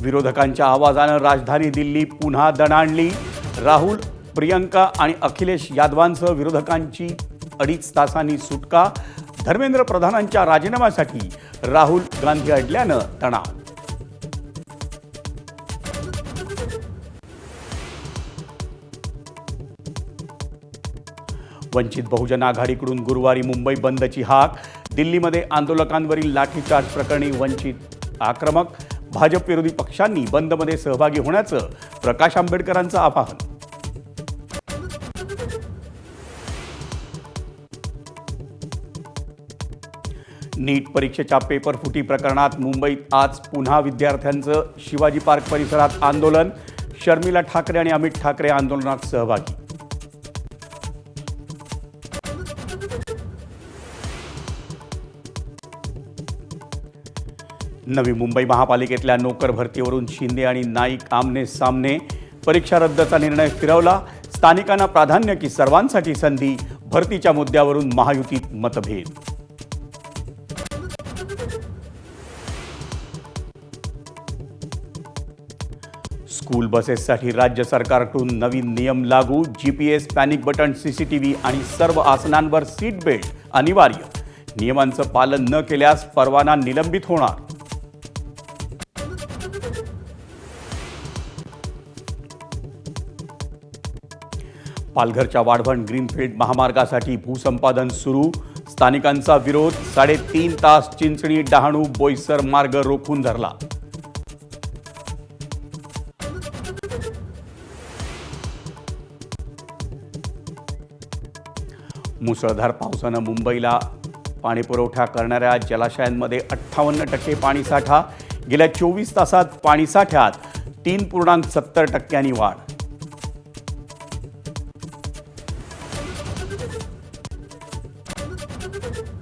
विरोधकांच्या आवाजानं राजधानी दिल्ली पुन्हा दणाणली। राहुल, प्रियंका आणि अखिलेश यादवांसह विरोधकांची 2.5 तासांनी सुटका। धर्मेंद्र प्रधानांच्या राजीनाम्यासाठी राहुल गांधी अडल्यानं तणाव। वंचित बहुजन आघाडीकडून गुरुवारी मुंबई बंदची हाक। दिल्लीमध्ये आंदोलकांवरील लाठीचार्ज प्रकरणी वंचित आक्रमक। भाजप विरोधी पक्षांनी बंदमध्ये सहभागी होण्याचं प्रकाश आंबेडकरांचं आवाहन। नीट परीक्षेच्या पेपर फुटी प्रकरणात मुंबईत आज पुन्हा विद्यार्थ्यांचं शिवाजी पार्क परिसरात आंदोलन। शर्मिला ठाकरे आणि अमित ठाकरे आंदोलनात सहभागी। नवी मुंबई महापालिकेतल्या नोकर भरतीवरून शिंदे आणि नाईक आमने सामने। परीक्षा रद्दचा निर्णय फिरवला। स्थानिकांना प्राधान्य की सर्वांसाठी संधी। भरतीच्या मुद्द्यावरून महायुतीत मतभेद। स्कूल बसेससाठी राज्य सरकारकडून नवीन नियम लागू। जीपीएस, पॅनिक बटन, सीसीटीव्ही आणि सर्व आसनांवर सीट बेल्ट अनिवार्य। नियमांचं पालन न केल्यास परवाना निलंबित होणार। पालघरच्या वाढवण ग्रीनफील्ड महामार्गासाठी भूसंपादन सुरू। स्थानिकांचा विरोध। 3.5 तास चिंचणी, डहाणू, बोईसर मार्ग रोखून धरला। मुसळधार पावसानं मुंबईला पाणीपुरवठा करणाऱ्या जलाशयांमध्ये 58% पाणीसाठा। गेल्या 24 तासात पाणीसाठ्यात 3.70% वाढ।